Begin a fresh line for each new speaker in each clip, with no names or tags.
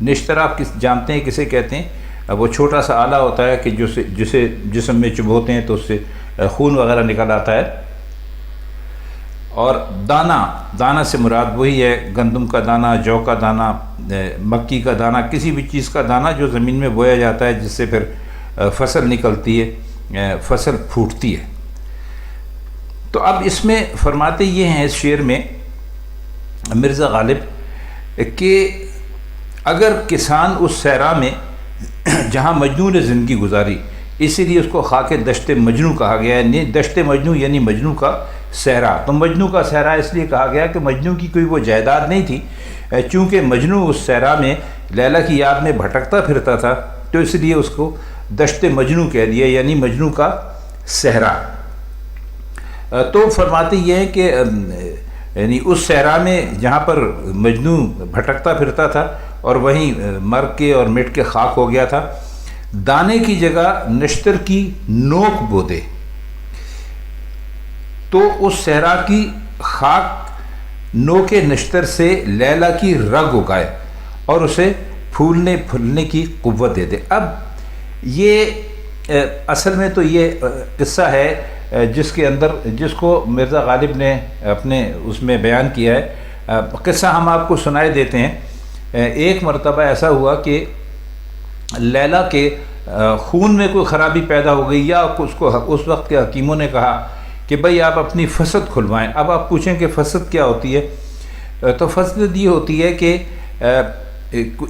نشتر آپ جانتے ہیں کسے کہتے ہیں؟ وہ چھوٹا سا آلہ ہوتا ہے کہ جسے جسم میں چبھوتے ہیں تو اس سے خون وغیرہ نکل آتا ہے۔ اور دانہ سے مراد وہی ہے گندم کا دانہ، جو کا دانہ، مکی کا دانہ، کسی بھی چیز کا دانہ جو زمین میں بویا جاتا ہے جس سے پھر فصل نکلتی ہے، فصل پھوٹتی ہے۔ تو اب اس میں فرماتے یہ ہیں اس شعر میں مرزا غالب کہ اگر کسان اس صحرا میں جہاں مجنوں نے زندگی گزاری، اسی لیے اس کو خاک دشت مجنوں کہا گیا ہے، دشت مجنوں یعنی مجنوں کا صحرا۔ تو مجنوں کا صحرا اس لیے کہا گیا کہ مجنوں کی کوئی وہ جائیداد نہیں تھی، چونکہ مجنوں اس صحرا میں لیلا کی یاد میں بھٹکتا پھرتا تھا تو اس لیے اس کو دشت مجنوں کہہ دیا، یعنی مجنوں کا صحرا۔ تو فرماتے یہ ہے کہ یعنی اس صحرا میں جہاں پر مجنوں بھٹکتا پھرتا تھا اور وہیں مر کے اور مٹ کے خاک ہو گیا تھا، دانے کی جگہ نشتر کی نوک بو دے تو اس صحرا کی خاک نوک نشتر سے لیلا کی رگ اگائے اور اسے پھولنے پھلنے کی قوت دے دے۔ اب یہ اصل میں تو یہ قصہ ہے جس کو مرزا غالب نے اپنے اس میں بیان کیا ہے۔ قصہ ہم آپ کو سنائے دیتے ہیں۔ ایک مرتبہ ایسا ہوا کہ لیلا کے خون میں کوئی خرابی پیدا ہو گئی، یا اس وقت کے حکیموں نے کہا کہ بھئی آپ اپنی فسد کھلوائیں۔ اب آپ پوچھیں کہ فسد کیا ہوتی ہے؟ تو فسد یہ ہوتی ہے کہ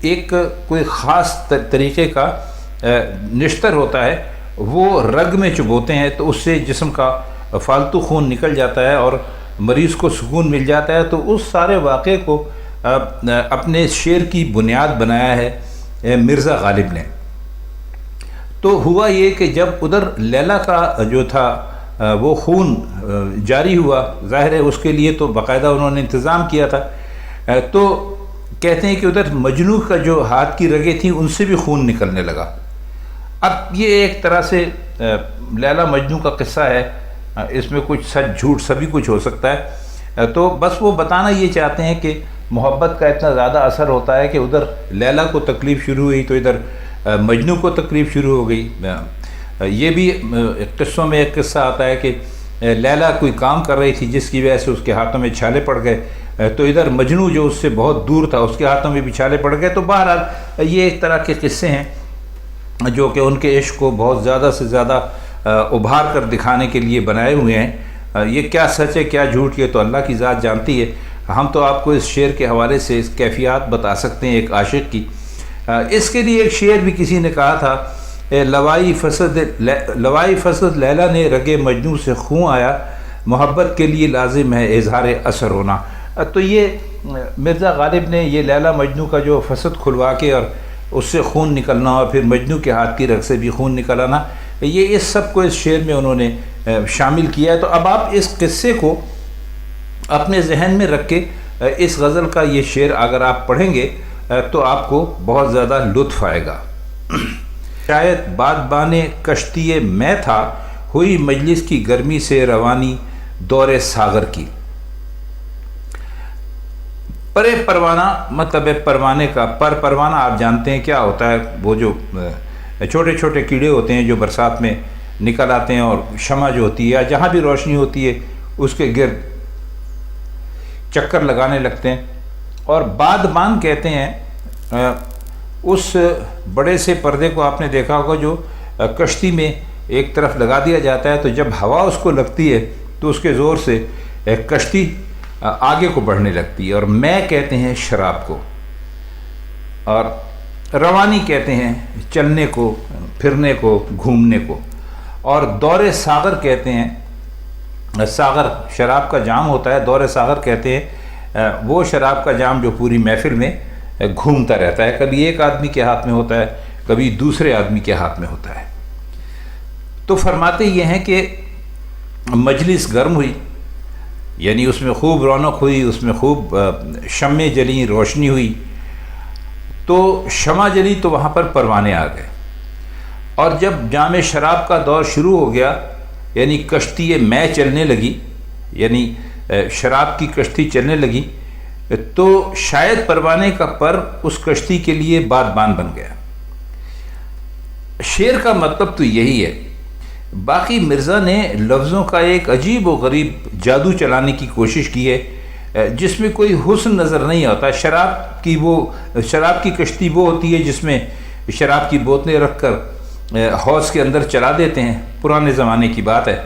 ایک کوئی خاص طریقے کا نشتر ہوتا ہے، وہ رگ میں چبوتے ہیں تو اس سے جسم کا فالتو خون نکل جاتا ہے اور مریض کو سکون مل جاتا ہے۔ تو اس سارے واقعے کو اپنے شعر کی بنیاد بنایا ہے مرزا غالب نے۔ تو ہوا یہ کہ جب ادھر لیلا کا جو تھا وہ خون جاری ہوا، ظاہر ہے اس کے لیے تو باقاعدہ انہوں نے انتظام کیا تھا، تو کہتے ہیں کہ ادھر مجنوں کا جو ہاتھ کی رگیں تھیں ان سے بھی خون نکلنے لگا۔ اب یہ ایک طرح سے لیلا مجنوں کا قصہ ہے، اس میں کچھ سچ جھوٹ سبھی کچھ ہو سکتا ہے۔ تو بس وہ بتانا یہ چاہتے ہیں کہ محبت کا اتنا زیادہ اثر ہوتا ہے کہ ادھر لیلا کو تکلیف شروع ہوئی تو ادھر مجنوں کو تکلیف شروع ہو گئی۔ یہ بھی قصوں میں ایک قصہ آتا ہے کہ لیلا کوئی کام کر رہی تھی جس کی وجہ سے اس کے ہاتھوں میں چھالے پڑ گئے، تو ادھر مجنوں جو اس سے بہت دور تھا اس کے ہاتھوں میں بھی چھالے پڑ گئے۔ تو بہرحال یہ ایک طرح کے قصے ہیں جو کہ ان کے عشق کو بہت زیادہ سے زیادہ ابھار کر دکھانے کے لیے بنائے ہوئے ہیں۔ یہ کیا سچ ہے کیا جھوٹ یہ تو اللہ کی ذات جانتی ہے، ہم تو آپ کو اس شعر کے حوالے سے اس کیفیات بتا سکتے ہیں ایک عاشق کی۔ اس کے لیے ایک شعر بھی کسی نے کہا تھا، لوائی فسد لیلا نے رگے مجنوں سے خون آیا، محبت کے لیے لازم ہے اظہار اثر ہونا۔ تو یہ مرزا غالب نے یہ لیلا مجنوں کا جو فسد کھلوا کے اور اس سے خون نکلنا اور پھر مجنوں کے ہاتھ کی رگ سے بھی خون نکل آنا، یہ اس سب کو اس شعر میں انہوں نے شامل کیا ہے۔ تو اب آپ اس قصے کو اپنے ذہن میں رکھ کے اس غزل کا یہ شعر اگر آپ پڑھیں گے تو آپ کو بہت زیادہ لطف آئے گا۔ شاید بادبان کشتی میں تھا، ہوئی مجلس کی گرمی سے روانی دور ساغر کی۔ پرے پروانہ مطلب پروانے کا، پروانہ آپ جانتے ہیں کیا ہوتا ہے، وہ جو چھوٹے چھوٹے کیڑے ہوتے ہیں جو برسات میں نکل آتے ہیں اور شمع جو ہوتی ہے یا جہاں بھی روشنی ہوتی ہے اس کے گرد چکر لگانے لگتے ہیں۔ اور بادبان کہتے ہیں اس بڑے سے پردے کو آپ نے دیکھا ہوگا جو کشتی میں ایک طرف لگا دیا جاتا ہے، تو جب ہوا اس کو لگتی ہے تو اس کے زور سے کشتی آگے کو بڑھنے لگتی ہے۔ اور میں کہتے ہیں شراب کو، اور روانی کہتے ہیں چلنے کو، پھرنے کو، گھومنے کو، اور دور ساغر کہتے ہیں، ساغر شراب کا جام ہوتا ہے، دور ساغر کہتے ہیں وہ شراب کا جام جو پوری محفل میں گھومتا رہتا ہے، کبھی ایک آدمی کے ہاتھ میں ہوتا ہے کبھی دوسرے آدمی کے ہاتھ میں ہوتا ہے۔ تو فرماتے یہ ہیں کہ مجلس گرم ہوئی، یعنی اس میں خوب رونق ہوئی، اس میں خوب شمعیں جلیں، روشنی ہوئی۔ تو شمع جلی تو وہاں پر پروانے آ گئے، اور جب جام شراب کا دور شروع ہو گیا، یعنی کشتی میں چلنے لگی، یعنی شراب کی کشتی چلنے لگی، تو شاید پروانے کا پر اس کشتی کے لیے بادبان بن گیا۔ شعر کا مطلب تو یہی ہے۔ باقی مرزا نے لفظوں کا ایک عجیب و غریب جادو چلانے کی کوشش کی ہے جس میں کوئی حسن نظر نہیں آتا۔ شراب کی کشتی وہ ہوتی ہے جس میں شراب کی بوتلیں رکھ کر حوض کے اندر چلا دیتے ہیں، پرانے زمانے کی بات ہے،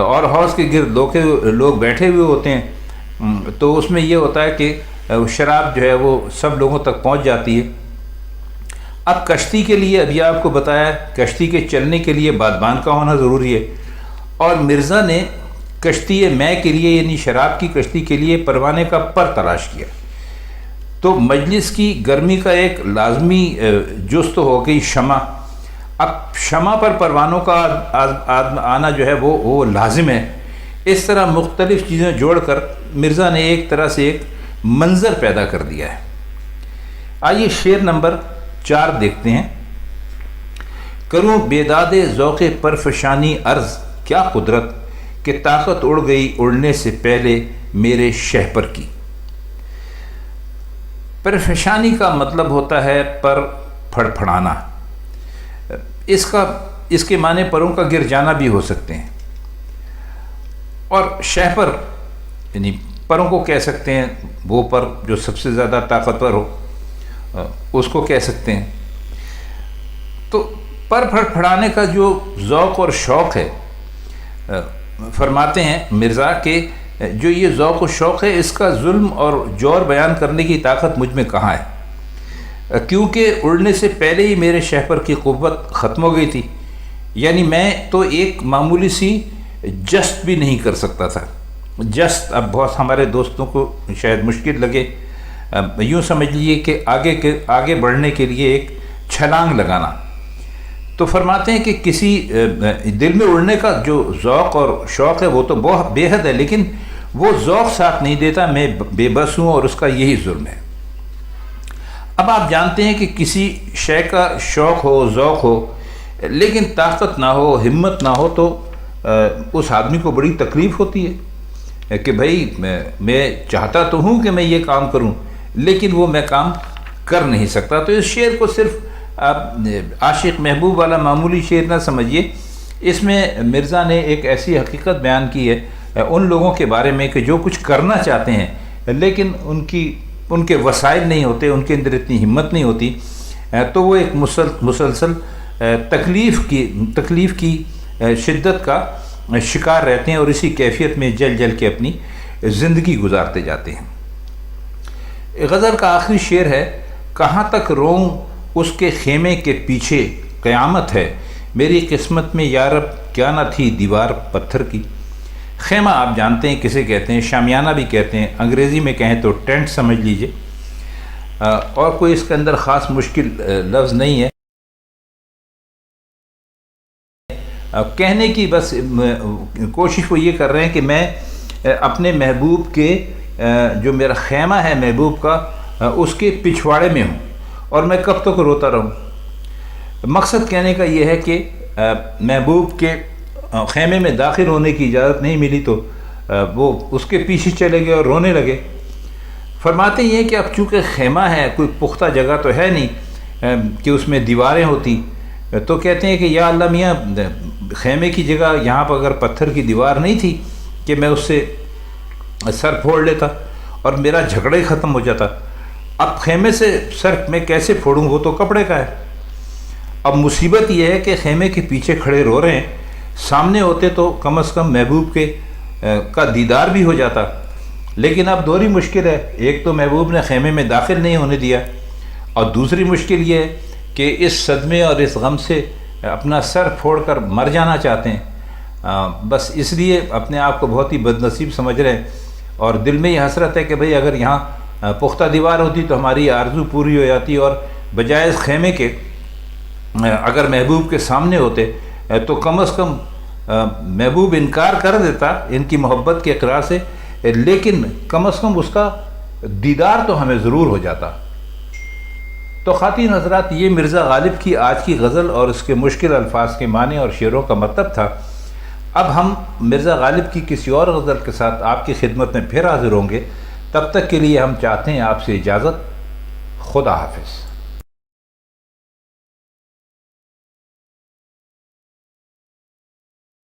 اور حوض کے گرد لوگ بیٹھے ہوئے ہوتے ہیں، تو اس میں یہ ہوتا ہے کہ شراب جو ہے وہ سب لوگوں تک پہنچ جاتی ہے۔ اب کشتی کے لیے ابھی آپ کو بتایا کشتی کے چلنے کے لیے بادبان کا ہونا ضروری ہے، اور مرزا نے کشتی میں کے لیے یعنی شراب کی کشتی کے لیے پروانے کا پر تلاش کیا۔ تو مجلس کی گرمی کا ایک لازمی جز تو ہو گئی شمع۔ اب شمع پر پروانوں کا آنا جو ہے وہ لازم ہے۔ اس طرح مختلف چیزیں جوڑ کر مرزا نے ایک طرح سے ایک منظر پیدا کر دیا ہے۔ آئیے شعر نمبر 4 دیکھتے ہیں۔ کروں بیداد ذوق پرفشانی عرض کیا قدرت کہ طاقت اڑ گئی اڑنے سے پہلے میرے شہپر کی۔ پرفشانی کا مطلب ہوتا ہے پر پھڑ پھڑانا۔ اس کے معنی پروں کا گر جانا بھی ہو سکتے ہیں، اور شہپر یعنی پروں کو کہہ سکتے ہیں وہ پر جو سب سے زیادہ طاقتور ہو اس کو کہہ سکتے ہیں۔ تو پر پھڑ پھڑانے کا جو ذوق اور شوق ہے، فرماتے ہیں مرزا کہ جو یہ ذوق و شوق ہے اس کا ظلم اور جور بیان کرنے کی طاقت مجھ میں کہاں ہے، کیونکہ اڑنے سے پہلے ہی میرے شہپر کی قوت ختم ہو گئی تھی۔ یعنی میں تو ایک معمولی سی جست بھی نہیں کر سکتا تھا۔ جست اب بہت ہمارے دوستوں کو شاید مشکل لگے، یوں سمجھ لیجیے کہ آگے بڑھنے کے لیے ایک چھلانگ لگانا۔ تو فرماتے ہیں کہ کسی دل میں اڑنے کا جو ذوق اور شوق ہے وہ تو بہت بے حد ہے، لیکن وہ ذوق ساتھ نہیں دیتا، میں بے بس ہوں اور اس کا یہی ظلم ہے۔ اب آپ جانتے ہیں کہ کسی شے کا شوق ہو، ذوق ہو، لیکن طاقت نہ ہو، ہمت نہ ہو، تو اس آدمی کو بڑی تکلیف ہوتی ہے کہ بھائی میں چاہتا تو ہوں کہ میں یہ کام کروں، لیکن وہ میں کام کر نہیں سکتا۔ تو اس شعر کو صرف آپ عاشق محبوب والا معمولی شعر نہ سمجھیے، اس میں مرزا نے ایک ایسی حقیقت بیان کی ہے ان لوگوں کے بارے میں کہ جو کچھ کرنا چاہتے ہیں لیکن ان کے وسائل نہیں ہوتے، ان کے اندر اتنی ہمت نہیں ہوتی، تو وہ ایک مسلسل تکلیف کی شدت کا شکار رہتے ہیں اور اسی کیفیت میں جل کے اپنی زندگی گزارتے جاتے ہیں۔ غزل کا آخری شعر ہے، کہاں تک روؤں اس کے خیمے کے پیچھے قیامت ہے، میری قسمت میں یارب کیا نہ تھی دیوار پتھر کی۔ خیمہ آپ جانتے ہیں کسے کہتے ہیں، شامیانہ بھی کہتے ہیں، انگریزی میں کہیں تو ٹینٹ سمجھ لیجئے، اور کوئی اس کے اندر خاص مشکل لفظ نہیں ہے، کہنے کی بس کوشش وہ یہ کر رہے ہیں کہ میں اپنے محبوب کے جو میرا خیمہ ہے محبوب کا اس کے پچھواڑے میں ہوں اور میں کب تک روتا رہوں۔ مقصد کہنے کا یہ ہے کہ محبوب کے خیمے میں داخل ہونے کی اجازت نہیں ملی تو وہ اس کے پیچھے چلے گئے اور رونے لگے۔ فرماتے ہیں کہ اب چونکہ خیمہ ہے، کوئی پختہ جگہ تو ہے نہیں کہ اس میں دیواریں ہوتی، تو کہتے ہیں کہ یا اللہ میاں خیمے کی جگہ یہاں پر اگر پتھر کی دیوار نہیں تھی کہ میں اس سے سر پھوڑ لیتا اور میرا جھگڑا ہی ختم ہو جاتا، اب خیمے سے سر میں کیسے پھوڑوں، وہ تو کپڑے کا ہے۔ اب مصیبت یہ ہے کہ خیمے کے پیچھے کھڑے رو رہے ہیں، سامنے ہوتے تو کم از کم محبوب کا دیدار بھی ہو جاتا، لیکن اب دوہری مشکل ہے، ایک تو محبوب نے خیمے میں داخل نہیں ہونے دیا، اور دوسری مشکل یہ ہے کہ اس صدمے اور اس غم سے اپنا سر پھوڑ کر مر جانا چاہتے ہیں، بس اس لیے اپنے آپ کو بہت ہی بد نصیب سمجھ رہے ہیں، اور دل میں یہ حسرت ہے کہ بھئی اگر یہاں پختہ دیوار ہوتی تو ہماری آرزو پوری ہو جاتی، اور بجائے اس خیمے کے اگر محبوب کے سامنے ہوتے تو کم از کم محبوب انکار کر دیتا ان کی محبت کے اقرار سے، لیکن کم از کم اس کا دیدار تو ہمیں ضرور ہو جاتا۔ تو خواتین حضرات، یہ مرزا غالب کی آج کی غزل اور اس کے مشکل الفاظ کے معنی اور شعروں کا مطلب تھا۔ اب ہم مرزا غالب کی کسی اور غزل کے ساتھ آپ کی خدمت میں پھر حاضر ہوں گے، تب تک کے لیے ہم چاہتے ہیں آپ سے اجازت. خدا حافظ.